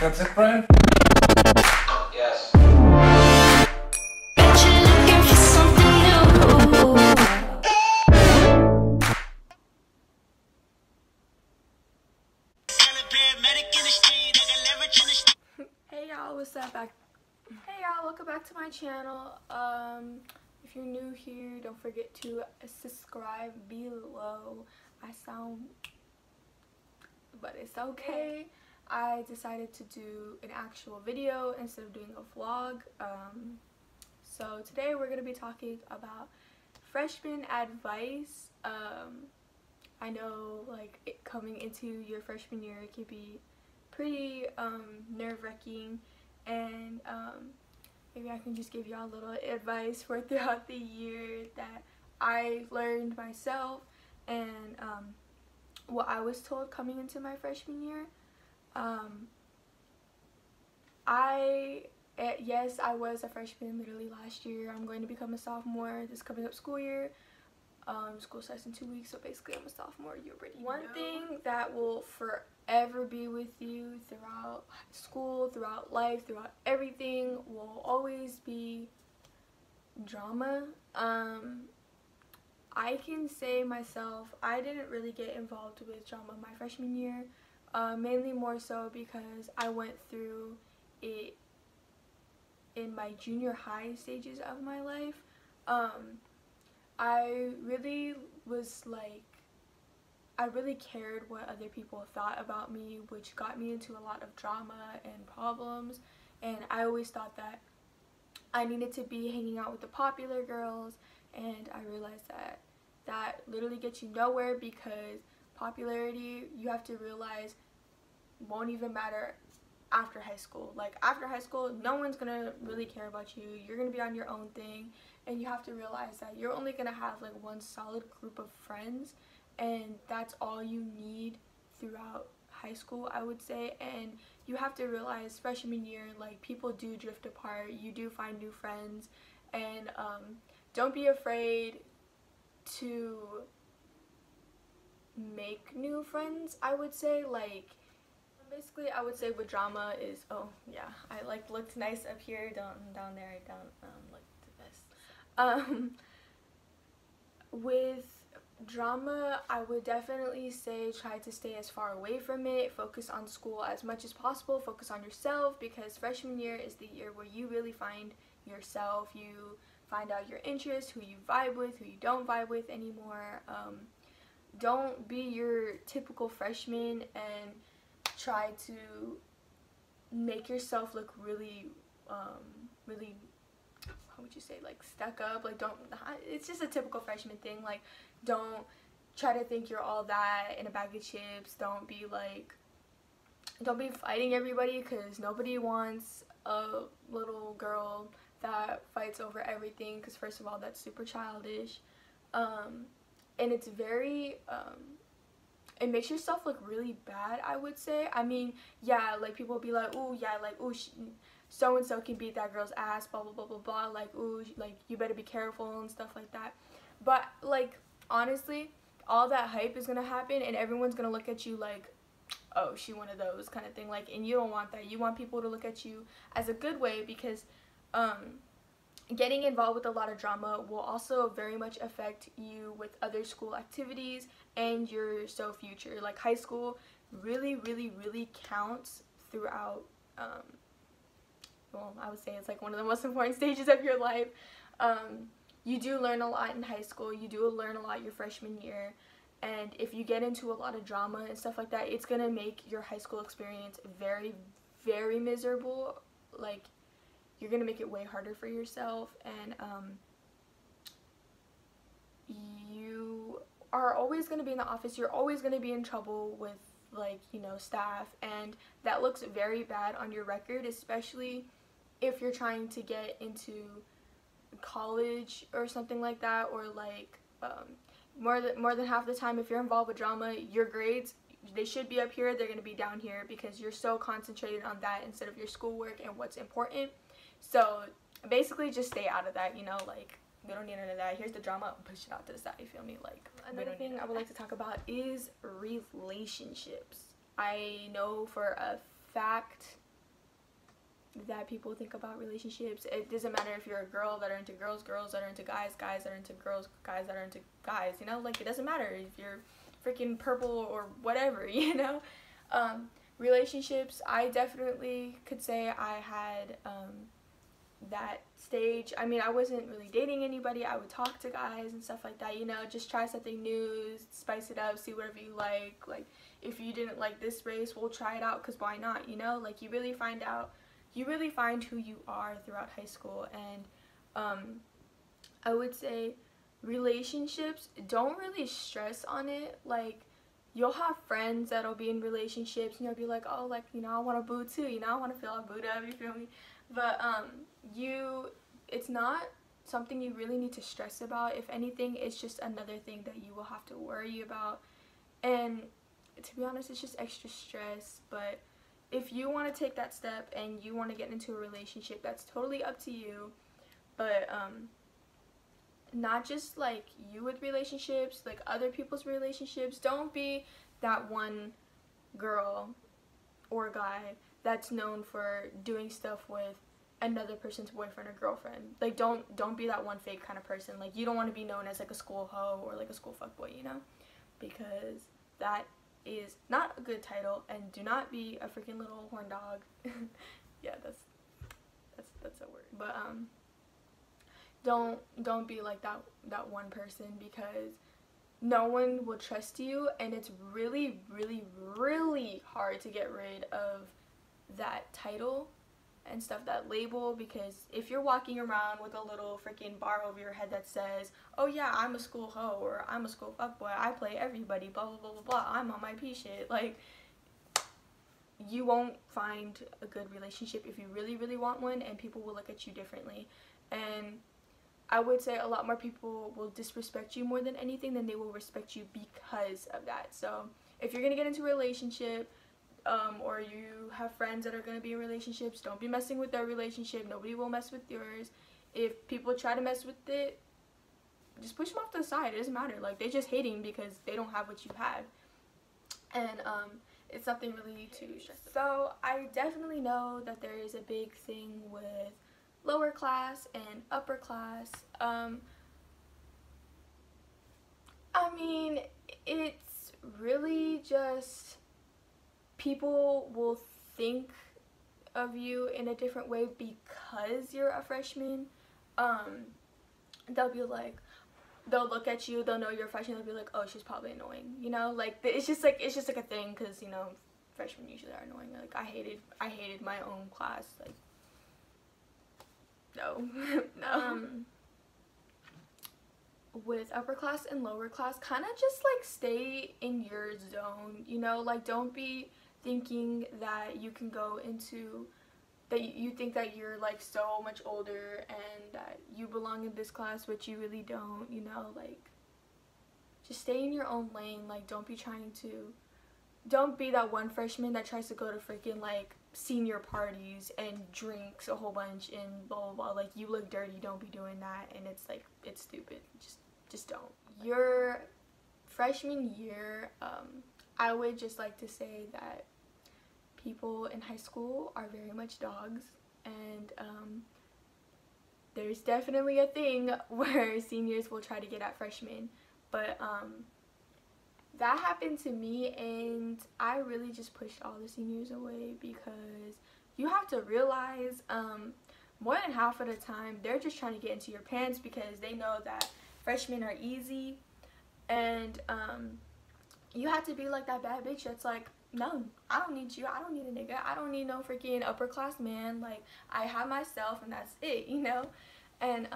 That's it, Brian? Yes. Hey y'all, what's up? Hey y'all, welcome back to my channel. If you're new here, don't forget to subscribe below. I sound, but it's okay. I decided to do an actual video instead of doing a vlog. So today we're gonna be talking about freshman advice. I know, like, coming into your freshman year, it can be pretty nerve-wracking, and maybe I can just give y'all a little advice for throughout the year that I learned myself, and what I was told coming into my freshman year. Yes, I was a freshman literally last year. I'm going to become a sophomore this coming up school year. School starts in 2 weeks, so basically I'm a sophomore. You already know. One thing that will forever be with you throughout school, throughout life, throughout everything will always be drama. I can say myself, I didn't really get involved with drama my freshman year, mainly more so because I went through it in my junior high stages of my life. I really was like, I really cared what other people thought about me, which got me into a lot of drama and problems, and I always thought that I needed to be hanging out with the popular girls, and I realized that that literally gets you nowhere, because popularity, you have to realize, won't even matter after high school. Like, after high school, no one's gonna really care about you. You're gonna be on your own thing, and you have to realize that you're only gonna have like one solid group of friends, and that's all you need throughout high school, I would say. And you have to realize freshman year, like, people do drift apart. You do find new friends, and don't be afraid to make new friends, I would say. Like, basically, I would say with drama is, oh yeah, I like looked nice up here, down there I don't look the best. With drama, I would definitely say try to stay as far away from it, focus on school as much as possible, focus on yourself, because freshman year is the year where you really find yourself. You find out your interests, who you vibe with, who you don't vibe with anymore. Don't be your typical freshman and try to make yourself look really, really, how would you say, like, stuck up. Like, don't, it's just a typical freshman thing. Like, don't try to think you're all that in a bag of chips. Don't be fighting everybody, because nobody wants a little girl that fights over everything, because first of all, that's super childish, and it's very, it makes yourself look really bad, I would say. I mean, yeah, like, people will be like, ooh, yeah, like, ooh, so-and-so can beat that girl's ass, blah, blah, blah, blah, blah, like, ooh, like, you better be careful and stuff like that. But, like, honestly, all that hype is gonna happen, and everyone's gonna look at you like, oh, she one of those kind of thing. Like, and you don't want that. You want people to look at you as a good way, because getting involved with a lot of drama will also very much affect you with other school activities and your future. Like, high school really, really, really counts throughout, well, I would say it's like one of the most important stages of your life. You do learn a lot in high school. You do learn a lot your freshman year, and if you get into a lot of drama and stuff like that, it's gonna make your high school experience very, very miserable. Like, you're gonna make it way harder for yourself, and you are always gonna be in the office. You're always gonna be in trouble with, like, you know, staff, and that looks very bad on your record, especially if you're trying to get into college or something like that, or like more than half the time, if you're involved with drama, your grades, they should be up here, they're gonna be down here, because you're so concentrated on that instead of your schoolwork and what's important. So basically, just stay out of that, you know. Like, we don't need none of that. Here's the drama, push it out to the side, you feel me? Like, another thing I would like to talk about is relationships. I know for a fact that people think about relationships. It doesn't matter if you're a girl that are into girls, girls that are into guys, guys that are into girls, guys that are into guys, you know, like, it doesn't matter if you're freaking purple or whatever, you know. Relationships, I definitely could say I had that stage. I mean, I wasn't really dating anybody. I would talk to guys and stuff like that, you know, just try something new, spice it up, see whatever you like if you didn't like this race, we'll try it out, because why not, you know. Like, you really find who you are throughout high school. And I would say relationships, don't really stress on it. Like, you'll have friends that'll be in relationships and you'll be like, oh, like, you know, I want a boo too, you know, I want to feel a booed up, you feel me? But it's not something you really need to stress about. If anything, it's just another thing that you will have to worry about. And to be honest, it's just extra stress. But if you want to take that step and you want to get into a relationship, that's totally up to you. But not just like you with relationships, like other people's relationships. Don't be that one girl or guy that's known for doing stuff with another person's boyfriend or girlfriend. Like, don't be that one fake kind of person. Like, you don't want to be known as like a school hoe or like a school fuckboy, you know, because that is not a good title. And do not be a freaking little horn dog. Yeah, that's a word. But don't be like that one person, because no one will trust you, and it's really, really, really hard to get rid of that title and stuff, that label. Because if you're walking around with a little freaking bar over your head that says, oh yeah, I'm a school hoe, or I'm a school fuckboy, I play everybody, blah blah blah blah blah, I'm on my P shit, like, you won't find a good relationship if you really, really want one, and people will look at you differently. And I would say a lot more people will disrespect you more than anything than they will respect you because of that. So if you're going to get into a relationship, or you have friends that are going to be in relationships, don't be messing with their relationship. Nobody will mess with yours. If people try to mess with it, just push them off to the side. It doesn't matter. Like, they're just hating because they don't have what you have. And it's something really to stress about. So I definitely know that there is a big thing with lower class and upper class. I mean, it's really just people will think of you in a different way because you're a freshman. They'll be like, they'll look at you, they'll know you're a freshman, they'll be like, oh, she's probably annoying, you know. Like, it's just like a thing, because, you know, freshmen usually are annoying. Like, I hated my own class. Like, no. No. With upper class and lower class, kind of just like stay in your zone, you know. Like, don't be thinking that you can go into, that you think that you're like so much older and that you belong in this class, which you really don't, you know. Like, just stay in your own lane. Like, don't be that one freshman that tries to go to freaking like senior parties and drinks a whole bunch and blah blah blah. Like, you look dirty, don't be doing that. And it's like, it's stupid. Just don't. Your freshman year, I would just like to say that people in high school are very much dogs, and there's definitely a thing where seniors will try to get at freshmen. But that happened to me, and I really just pushed all the seniors away, because you have to realize more than half of the time they're just trying to get into your pants, because they know that freshmen are easy. And you have to be like that bad bitch that's like, no, I don't need you, I don't need a nigga, I don't need no freaking upper class man, like, I have myself and that's it, you know. And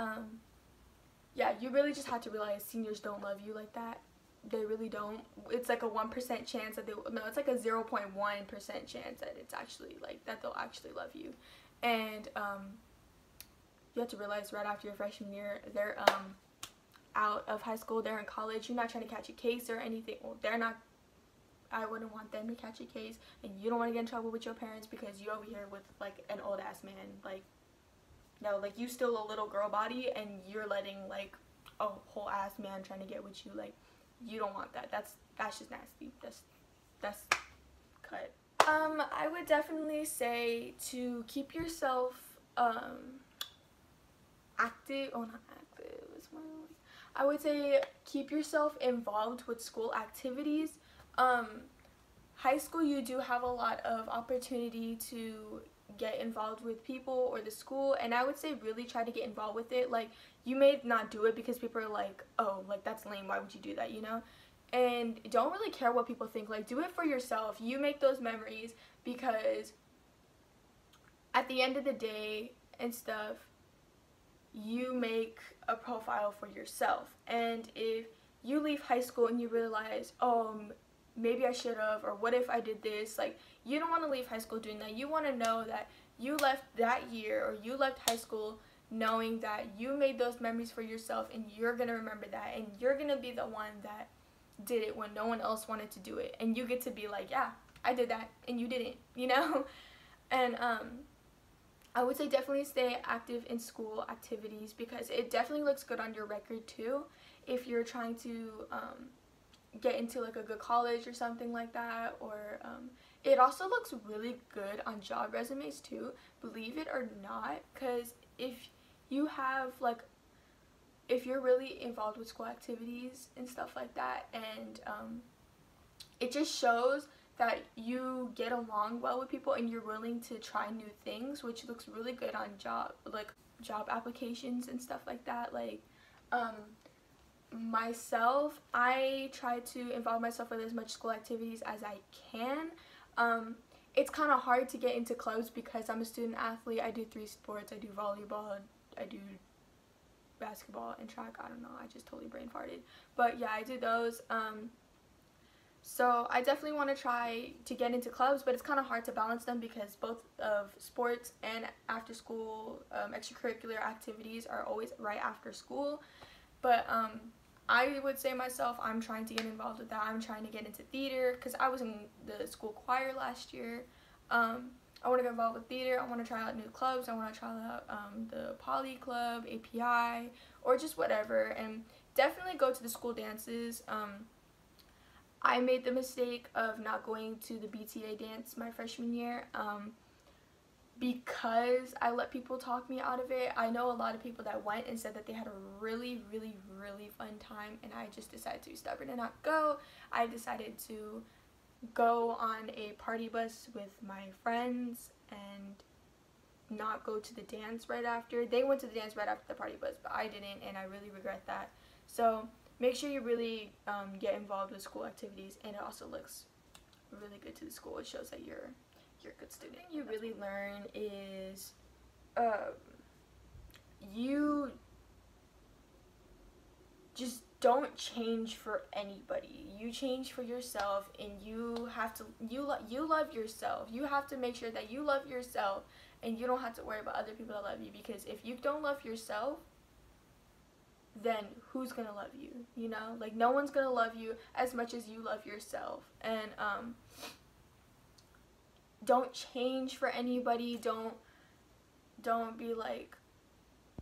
yeah, you really just have to realize seniors don't love you like that. They really don't. It's like a 1% chance that it's like a 0.1% chance that it's actually like that they'll actually love you. And you have to realize right after your freshman year, they're out of high school, they're in college. You're not trying to catch a case or anything. Well, they're not. I wouldn't want them to catch a case, and you don't want to get in trouble with your parents because you over here with like an old ass man. Like, no, like, you still a little girl body and you're letting like a whole ass man trying to get with you. Like, you don't want that. That's just nasty. That's cut. I would definitely say to keep yourself active. Oh, not active. I would say keep yourself involved with school activities. High school, you do have a lot of opportunity to get involved with people or the school, and I would say really try to get involved with it. Like, you may not do it because people are like, oh, like, that's lame, why would you do that, you know? And don't really care what people think. Like, do it for yourself. You make those memories, because at the end of the day and stuff, you make a profile for yourself. And if you leave high school and you realize, oh, maybe I should have, or what if I did this, like, you don't want to leave high school doing that. You want to know that you left that year, or you left high school knowing that you made those memories for yourself, and you're going to remember that, and you're going to be the one that did it when no one else wanted to do it, and you get to be like, yeah, I did that and you didn't, you know? And I would say definitely stay active in school activities, because it definitely looks good on your record too if you're trying to get into like a good college or something like that. Or it also looks really good on job resumes too, believe it or not, because if you have like, if you're really involved with school activities and stuff like that, and it just shows that you get along well with people and you're willing to try new things, which looks really good on job applications and stuff like that. Like, myself, I try to involve myself with as much school activities as I can. It's kind of hard to get into clubs because I'm a student athlete. I do 3 sports. I do volleyball, I do basketball, and track. I don't know, I just totally brain farted, but yeah, I do those. So I definitely want to try to get into clubs, but it's kind of hard to balance them because both of sports and after school extracurricular activities are always right after school. But I would say myself, I'm trying to get involved with that. I'm trying to get into theater because I was in the school choir last year. I want to get involved with theater. I want to try out new clubs. I want to try out the Poly Club, API, or just whatever. And definitely go to the school dances. I made the mistake of not going to the BTA dance my freshman year because I let people talk me out of it. I know a lot of people that went and said that they had a really, really, really fun time, and I just decided to be stubborn and not go. I decided to go on a party bus with my friends and not go to the dance right after. They went to the dance right after the party bus, but I didn't, and I really regret that. So make sure you really get involved with school activities, and it also looks really good to the school. It shows that you're a good student. What you really learn is you just don't change for anybody. You change for yourself, and you have to, you love yourself. You have to make sure that you love yourself, and you don't have to worry about other people that love you, because if you don't love yourself, then who's gonna love you, you know? Like, no one's gonna love you as much as you love yourself. And don't change for anybody. Don't be like,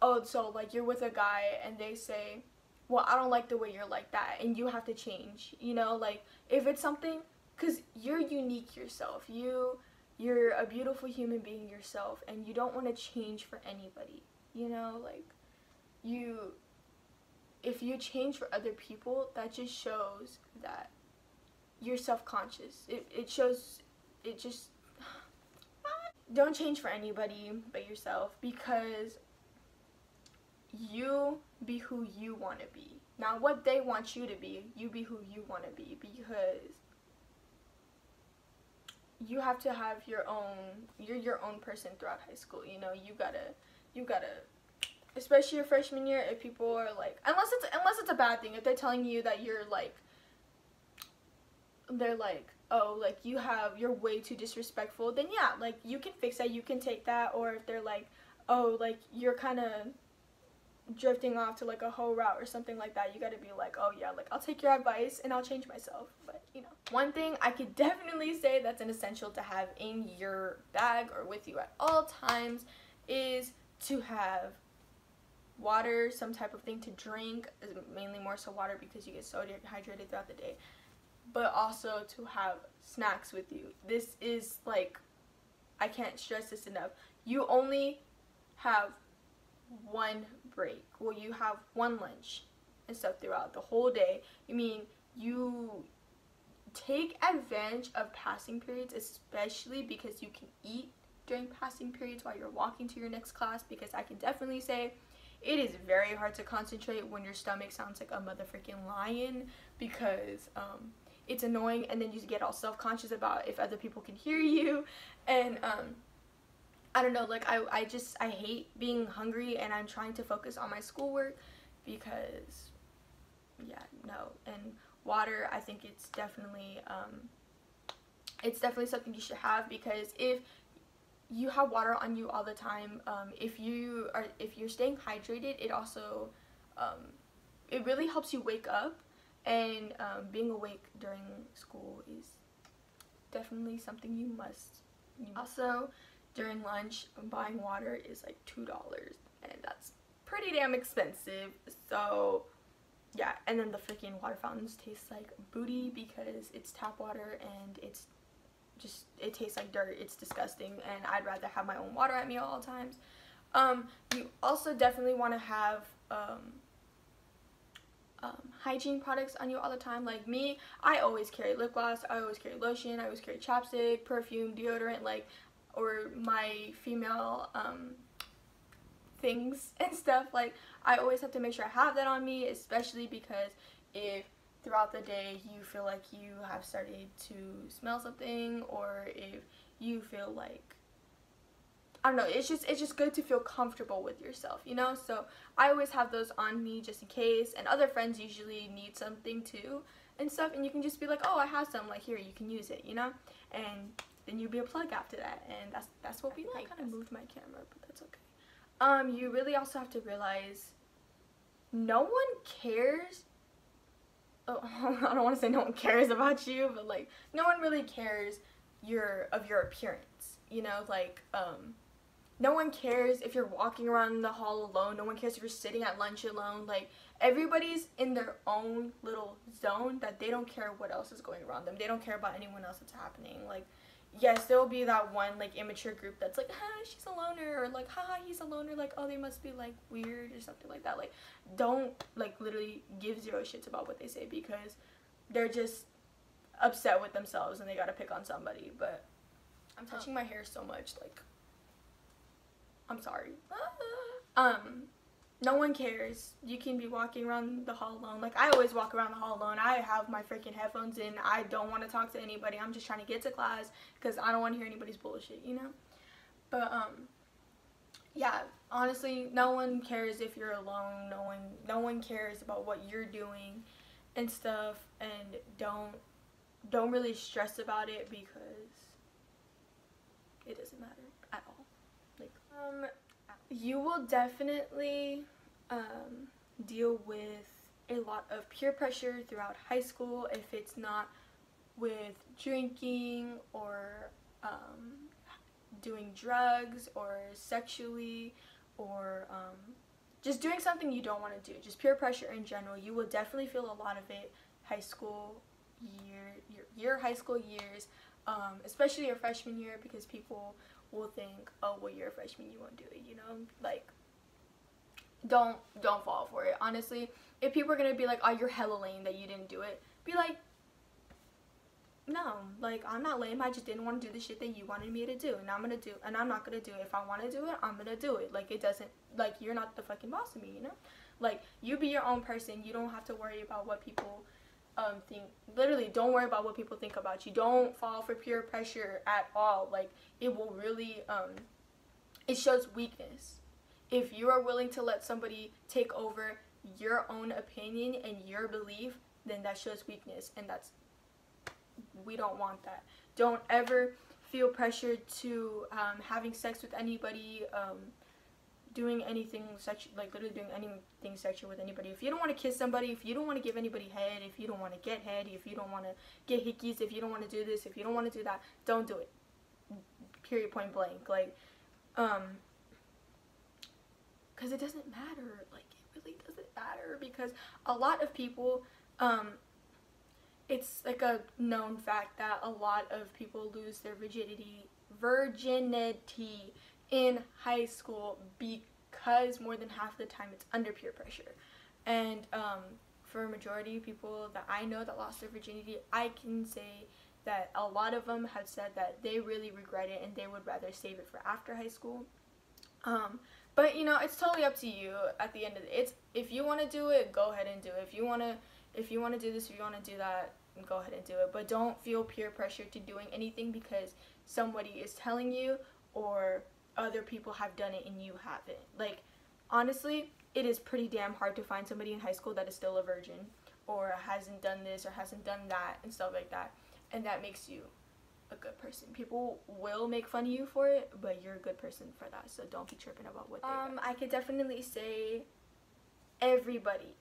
oh, so like you're with a guy and they say, well, I don't like the way you're like that, and you have to change, you know? Like, if it's something, because you're unique yourself, you're a beautiful human being yourself, and you don't want to change for anybody, you know? Like, if you change for other people, that just shows that you're self-conscious. It shows, it just, don't change for anybody but yourself, because you be who you want to be. Not what they want you to be. You be who you want to be, because you have to have your own, you're your own person throughout high school, you know? You gotta, especially your freshman year, if people are like, unless it's a bad thing, if they're telling you that you're like, they're like, oh, like, you're way too disrespectful, then yeah, like, you can fix that, you can take that. Or if they're like, oh, like, you're kind of drifting off to like a whole route or something like that, you gotta be like, oh yeah, like, I'll take your advice and I'll change myself. But, you know, one thing I could definitely say that's an essential to have in your bag or with you at all times is to have water, some type of thing to drink, mainly more so water, because you get so dehydrated throughout the day. but also to have snacks with you. This is like, I can't stress this enough. You only have one break. Well, you have one lunch and stuff throughout the whole day. I mean, you take advantage of passing periods, especially because you can eat during passing periods while you're walking to your next class, because I can definitely say it is very hard to concentrate when your stomach sounds like a motherfucking lion, because it's annoying, and then you get all self-conscious about if other people can hear you. And I don't know, like I hate being hungry, and I'm trying to focus on my schoolwork, because yeah, no. And water, I think it's definitely something you should have, because if you have water on you all the time, if you're staying hydrated, it also it really helps you wake up, and being awake during school is definitely something you must. Also, during lunch, buying water is like $2, and that's pretty damn expensive. So yeah, and then the freaking water fountains taste like booty, because it's tap water, and it tastes like dirt. It's disgusting, and I'd rather have my own water at me at all times. You also definitely want to have hygiene products on you all the time. Like me, I always carry lip gloss, I always carry lotion, I always carry chapstick, perfume, deodorant, like, or my female things and stuff. Like, I always have to make sure I have that on me, especially because if throughout the day you feel like you have started to smell something, or if you feel like, I don't know, it's just good to feel comfortable with yourself, you know? So I always have those on me just in case, and other friends usually need something too and stuff, and you can just be like, oh, I have some, like, here, you can use it, you know? And then you'll be a plug after that, and that's what we like. I kind of moved my camera, but that's okay. You really also have to realize no one cares. Oh, I don't want to say no one cares about you, but like, no one really cares of your appearance, you know? Like, no one cares if you're walking around the hall alone. No one cares if you're sitting at lunch alone. Like, everybody's in their own little zone that they don't care what else is going around them. They don't care about anyone else that's happening. Like, yes, there will be that one, like, immature group that's like, she's a loner, or like, he's a loner, like, oh, they must be, like, weird or something like that. Like, don't, like, literally give zero shits about what they say, because they're just upset with themselves and they gotta pick on somebody. But I'm touching my hair so much, like, I'm sorry. No one cares. You can be walking around the hall alone. Like, I always walk around the hall alone. I have my freaking headphones in. I don't want to talk to anybody. I'm just trying to get to class because I don't want to hear anybody's bullshit, you know? But, yeah, honestly, no one cares if you're alone. No one cares about what you're doing and stuff. And don't really stress about it, because it doesn't matter at all. Like, you will definitely deal with a lot of peer pressure throughout high school, if it's not with drinking or doing drugs or sexually, or just doing something you don't want to do. Just peer pressure in general. You will definitely feel a lot of it high school your high school years, especially your freshman year, because people will think, oh, well, you're a freshman, you won't do it, you know? Like, don't fall for it. Honestly, if people are gonna be like, oh, you're hella lame that you didn't do it, be like, no, like, I'm not lame. I just didn't want to do the shit that you wanted me to do, and I'm not gonna do it. If I want to do it, I'm gonna do it. Like, it doesn't, like, you're not the fucking boss of me, you know? Like, you be your own person. You don't have to worry about what people think. Literally, don't worry about what people think about you. Don't fall for peer pressure at all. Like, it will really it shows weakness. If you are willing to let somebody take over your own opinion and your belief, then that shows weakness, and we don't want that. Don't ever feel pressured to having sex with anybody, doing anything sexual, like literally doing anything sexual with anybody. If you don't want to kiss somebody, if you don't want to give anybody head, if you don't want to get head, if you don't want to get hickeys, if you don't want to do this, if you don't want to do that, don't do it. Period, point blank. Like, because it doesn't matter. Like, it really doesn't matter, because a lot of people, it's like a known fact that a lot of people lose their virginity in high school because more than half the time it's under peer pressure. And for a majority of people that I know that lost their virginity, I can say that a lot of them have said that they really regret it and they would rather save it for after high school. But you know, it's totally up to you at the end of it. It's, if you want to do it, go ahead and do it. If you want to do this, if you want to do that, go ahead and do it. But don't feel peer pressure to doing anything because somebody is telling you or other people have done it and you haven't. Like, honestly, it is pretty damn hard to find somebody in high school that is still a virgin or hasn't done this or hasn't done that and stuff like that. And that makes you a good person. People will make fun of you for it, but you're a good person for that, so don't be tripping about what they do. I could definitely say everybody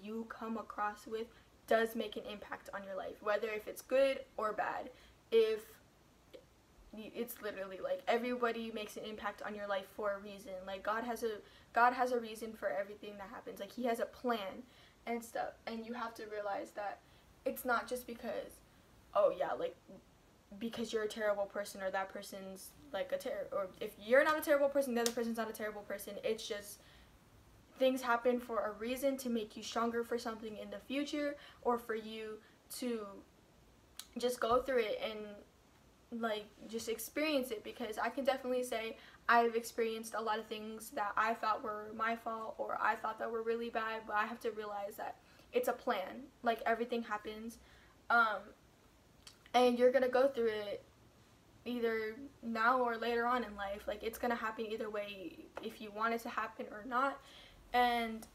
you come across with does make an impact on your life, whether if it's good or bad. If it's literally like everybody makes an impact on your life for a reason. Like God has a reason for everything that happens. Like he has a plan and stuff, and you have to realize that it's not just because, oh yeah, like because you're a terrible person or that person's like or if you're not a terrible person, the other person's not a terrible person. It's just things happen for a reason to make you stronger for something in the future, or for you to just go through it and like just experience it. Because I can definitely say I've experienced a lot of things that I thought were my fault or I thought that were really bad, but I have to realize that it's a plan. Like everything happens, and you're gonna go through it either now or later on in life. Like it's gonna happen either way if you want it to happen or not. And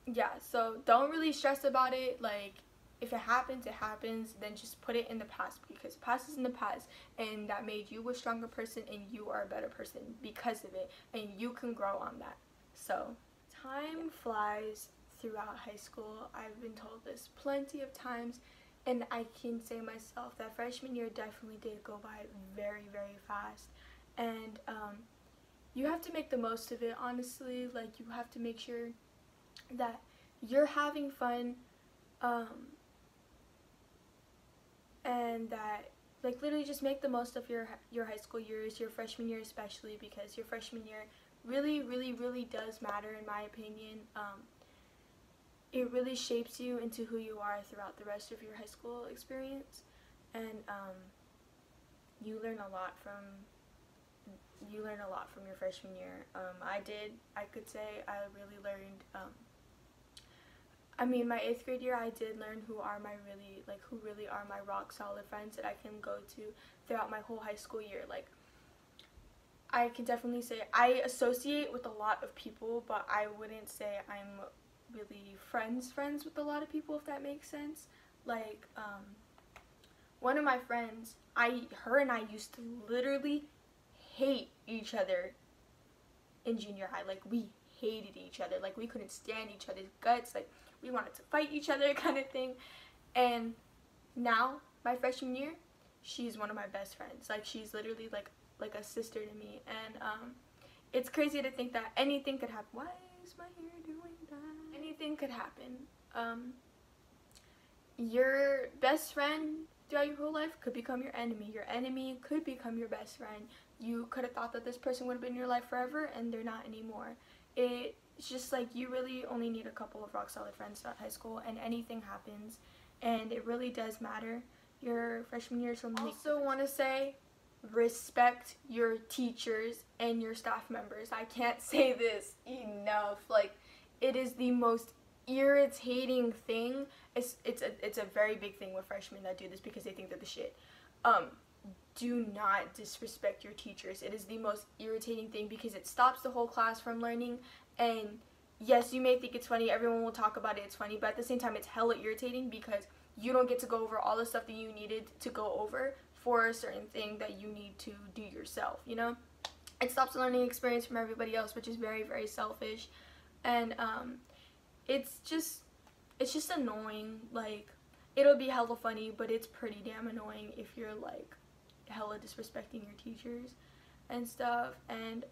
yeah, so don't really stress about it. Like if it happens, it happens. Then just put it in the past, because the past is in the past, and that made you a stronger person and you are a better person because of it, and you can grow on that. So time flies throughout high school. I've been told this plenty of times, and I can say myself that freshman year definitely did go by very, very fast. And you have to make the most of it, honestly. Like you have to make sure that you're having fun, and that like literally just make the most of your high school years, your freshman year especially, because your freshman year really, really, really does matter in my opinion. It really shapes you into who you are throughout the rest of your high school experience, and you learn a lot from your freshman year. I could say I really learned, I mean, my 8th grade year, I did learn who really are my rock solid friends that I can go to throughout my whole high school year. Like, I can definitely say I associate with a lot of people, but I wouldn't say I'm really friends with a lot of people, if that makes sense. Like, one of my friends, her and I used to literally hate each other in junior high. Like, we hated each other. Like, we couldn't stand each other's guts. Like, we wanted to fight each other kind of thing. And now, my freshman year, she's one of my best friends. Like, she's literally like a sister to me. And it's crazy to think that anything could happen. Why is my hair doing that? Anything could happen. Your best friend throughout your whole life could become your enemy. Your enemy could become your best friend. You could have thought that this person would have been in your life forever, and they're not anymore. It's just like you really only need a couple of rock solid friends throughout high school, and anything happens, and it really does matter. Your freshman year is something. I also want to say, respect your teachers and your staff members. I can't say this enough. Like, it is the most irritating thing. It's a very big thing with freshmen that do this because they think they're the shit. Do not disrespect your teachers. It is the most irritating thing because it stops the whole class from learning. And yes, you may think it's funny, everyone will talk about it, it's funny, but at the same time it's hella irritating because you don't get to go over all the stuff that you needed to go over for a certain thing that you need to do yourself, you know? It stops the learning experience from everybody else, which is very, very selfish. And it's just annoying. Like, it'll be hella funny, but it's pretty damn annoying if you're like hella disrespecting your teachers and stuff. And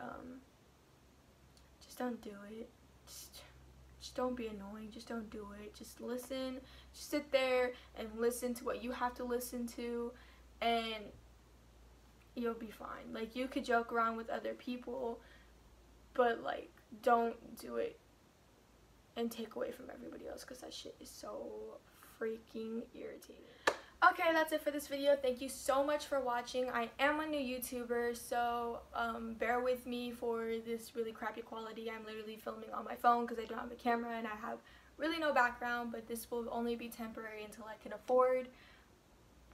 just don't do it. Just just don't be annoying. Just don't do it. Just listen. Just sit there and listen to what you have to listen to, and you'll be fine. Like, you could joke around with other people, but like, don't do it and take away from everybody else, because that shit is so freaking irritating. Okay, that's it for this video. Thank you so much for watching. I am a new YouTuber, so bear with me for this really crappy quality. I'm literally filming on my phone because I don't have a camera and I have really no background, but this will only be temporary until I can afford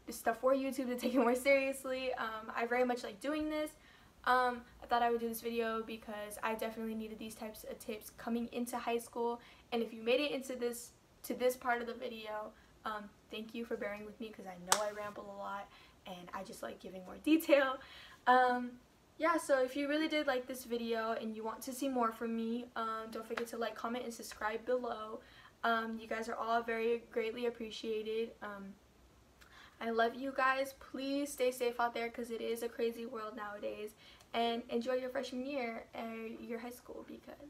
this stuff for YouTube to take it more seriously. I very much like doing this. I thought I would do this video because I definitely needed these types of tips coming into high school, and if you made it into this part of the video, thank you for bearing with me, because I know I ramble a lot and I just like giving more detail. Yeah, so if you really did like this video and you want to see more from me, don't forget to like, comment, and subscribe below. You guys are all very greatly appreciated. I love you guys. Please stay safe out there, because it is a crazy world nowadays, and enjoy your freshman year and your high school, because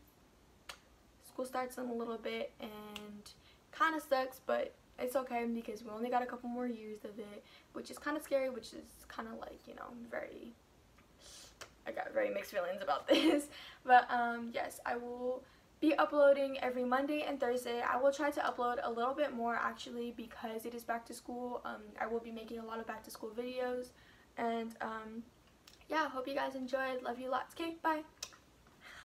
school starts in a little bit and kind of sucks, but it's okay because we only got a couple more years of it, which is kind of scary, which is kind of like, you know, I got very mixed feelings about this. But yes, I will be uploading every Monday and Thursday. I will try to upload a little bit more actually, because it is back to school. I will be making a lot of back to school videos, and yeah, hope you guys enjoyed. Love you lots. Okay, bye.